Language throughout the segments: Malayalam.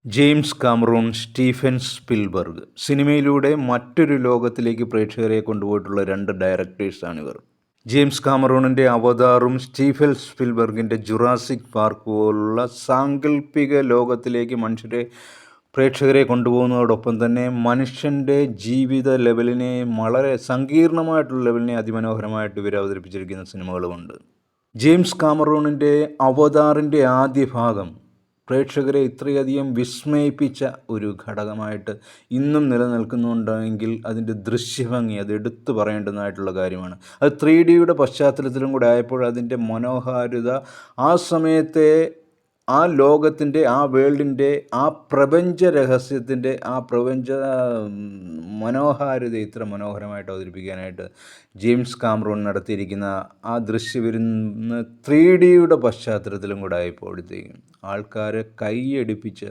ജെയിംസ് കാമറൂൺ, സ്റ്റീഫൻ സ്പിൽബർഗ് സിനിമയിലൂടെ മറ്റൊരു ലോകത്തിലേക്ക് പ്രേക്ഷകരെ കൊണ്ടുപോയിട്ടുള്ള രണ്ട് ഡയറക്ടേഴ്സാണിവർ. ജെയിംസ് കാമറൂണിൻ്റെ അവതാറും സ്റ്റീഫൻ സ്പിൽബർഗിൻ്റെ ജുറാസിക് പാർക്ക് പോലുള്ള സാങ്കല്പിക ലോകത്തിലേക്ക് പ്രേക്ഷകരെ കൊണ്ടുപോകുന്നതോടൊപ്പം തന്നെ മനുഷ്യൻ്റെ ജീവിത ലെവലിനെ വളരെ സങ്കീർണമായിട്ടുള്ള ലെവലിനെ അതിമനോഹരമായിട്ട് ഇവർ അവതരിപ്പിച്ചിരിക്കുന്ന സിനിമകളുമുണ്ട്. ജെയിംസ് കാമറൂണിൻ്റെ അവതാറിൻ്റെ ആദ്യ ഭാഗം പ്രേക്ഷകരെ ഇത്രയധികം വിസ്മയിപ്പിച്ച ഒരു ഘടകമായിട്ട് ഇന്നും നിലനിൽക്കുന്നുണ്ടെങ്കിൽ അതിൻ്റെ ദൃശ്യഭംഗി അത് എടുത്തു പറയേണ്ടതായിട്ടുള്ള കാര്യമാണ്. അത് 3Dയുടെ പശ്ചാത്തലത്തിലും കൂടെ ആയപ്പോൾ അതിൻ്റെ മനോഹാരിത ആ സമയത്തെ ആ ലോകത്തിൻ്റെ, ആ വേൾഡിൻ്റെ, ആ പ്രപഞ്ച രഹസ്യത്തിൻ്റെ, ആ പ്രപഞ്ച മനോഹാരിത ഇത്ര മനോഹരമായിട്ട് അവതരിപ്പിക്കാനായിട്ട് ജെയിംസ് കാമറൂൺ നടത്തിയിരിക്കുന്ന ആ ദൃശ്യവിരുന്ന് 3Dയുടെ പശ്ചാത്തലത്തിലും കൂടെ ആയപ്പോഴത്തേക്കും ആൾക്കാരെ കൈയടിപ്പിച്ച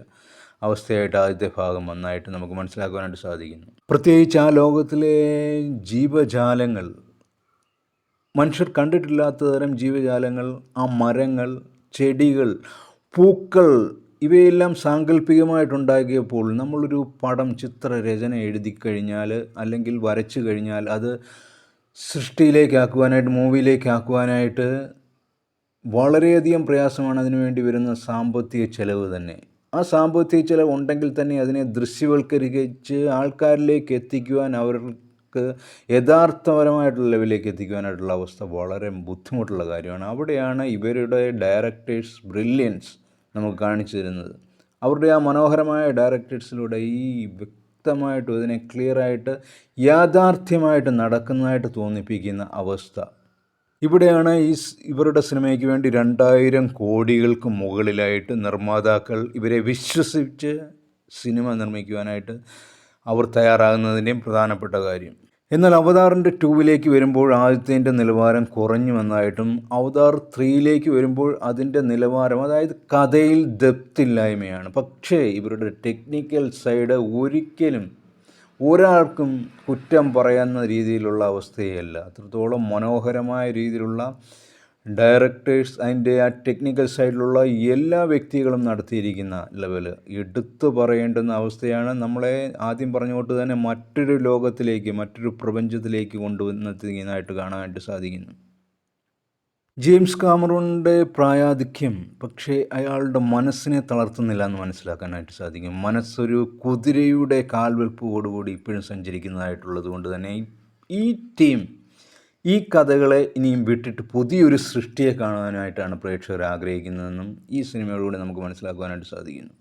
അവസ്ഥയായിട്ട് ആദ്യത്തെ ഭാഗം നന്നായിട്ട് നമുക്ക് മനസ്സിലാക്കുവാനായിട്ട് സാധിക്കുന്നു. പ്രത്യേകിച്ച് ആ ലോകത്തിലെ ജീവജാലങ്ങൾ, മനുഷ്യർ കണ്ടിട്ടില്ലാത്ത തരം ജീവജാലങ്ങൾ, ആ മരങ്ങൾ, ചെടികൾ, പൂക്കൾ, ഇവയെല്ലാം സാങ്കല്പികമായിട്ടുണ്ടാക്കിയപ്പോൾ നമ്മളൊരു പടം ചിത്രരചന എഴുതി കഴിഞ്ഞാൽ അല്ലെങ്കിൽ വരച്ചു കഴിഞ്ഞാൽ അത് സൃഷ്ടിയിലേക്കാക്കുവാനായിട്ട്, മൂവിയിലേക്കാക്കുവാനായിട്ട് വളരെയധികം പ്രയാസമാണ്. അതിനു വേണ്ടി വരുന്ന സാമ്പത്തിക ചെലവ് തന്നെ. ആ സാമ്പത്തിക ചെലവ് ഉണ്ടെങ്കിൽ തന്നെ അതിനെ ദൃശ്യവൽക്കരിച്ച് ആൾക്കാരിലേക്ക് എത്തിക്കുവാൻ, അവർക്ക് യഥാർത്ഥപരമായിട്ടുള്ള ലെവലിലേക്ക് എത്തിക്കുവാനായിട്ടുള്ള അവസ്ഥ വളരെ ബുദ്ധിമുട്ടുള്ള കാര്യമാണ്. അവിടെയാണ് ഇവരുടെ ഡയറക്ടേഴ്സ് ബ്രില്യൻസ് നമുക്ക് കാണിച്ചു തരുന്നത്. അവരുടെ ആ മനോഹരമായ ഡയറക്ടേഴ്സിലൂടെ ഈ വ്യക്തമായിട്ടും ഇതിനെ ക്ലിയറായിട്ട് യാഥാർത്ഥ്യമായിട്ട് നടക്കുന്നതായിട്ട് തോന്നിപ്പിക്കുന്ന അവസ്ഥ. ഇവിടെയാണ് ഇവരുടെ സിനിമയ്ക്ക് വേണ്ടി 2000 കോടികൾക്ക് മുകളിലായിട്ട് നിർമ്മാതാക്കൾ ഇവരെ വിശ്വസിച്ച് സിനിമ നിർമ്മിക്കുവാനായിട്ട് അവർ തയ്യാറാകുന്നതിൻ്റെയും പ്രധാനപ്പെട്ട കാര്യം. എന്നാൽ അവതാറിൻ്റെ 2 വരുമ്പോൾ ആദ്യത്തിൻ്റെ നിലവാരം കുറഞ്ഞു വന്നതായിട്ടും അവതാർ 3 വരുമ്പോൾ അതിൻ്റെ നിലവാരം, അതായത് കഥയിൽ ഡെപ്തില്ലായ്മയാണ്. പക്ഷേ ഇവരുടെ ടെക്നിക്കൽ സൈഡ് ഒരിക്കലും ഒരാൾക്കും കുറ്റം പറയുന്ന രീതിയിലുള്ള അവസ്ഥയല്ല. അത്രത്തോളം മനോഹരമായ രീതിയിലുള്ള ഡയറക്ടേഴ്സ്, അതിൻ്റെ ആ ടെക്നിക്കൽ സൈഡിലുള്ള എല്ലാ വ്യക്തികളും നടത്തിയിരിക്കുന്ന ലെവല് എടുത്തു പറയേണ്ടുന്ന അവസ്ഥയാണ്. നമ്മളെ ആദ്യം പറഞ്ഞുകൊണ്ട് തന്നെ മറ്റൊരു ലോകത്തിലേക്ക്, മറ്റൊരു പ്രപഞ്ചത്തിലേക്ക് കൊണ്ടുവന്നെത്തിക്കുന്നതായിട്ട് കാണാനായിട്ട് സാധിക്കുന്നു. ജെയിംസ് കാമറൂണിൻ്റെ പ്രായാധിക്യം പക്ഷേ അയാളുടെ മനസ്സിനെ തളർത്തുന്നില്ല എന്ന് മനസ്സിലാക്കാനായിട്ട് സാധിക്കും. മനസ്സൊരു കുതിരയുടെ കാൽവെപ്പോടുകൂടി ഇപ്പോഴും സഞ്ചരിക്കുന്നതായിട്ടുള്ളത് കൊണ്ട് തന്നെ ഈ ടീം ഈ കഥകളെ ഇനിയും വിട്ടിട്ട് പുതിയൊരു സൃഷ്ടിയെ കാണാനായിട്ടാണ് പ്രേക്ഷകർ ആഗ്രഹിക്കുന്നതെന്നും ഈ സിനിമയോടുകൂടി നമുക്ക് മനസ്സിലാക്കുവാനായിട്ട് സാധിക്കുന്നു.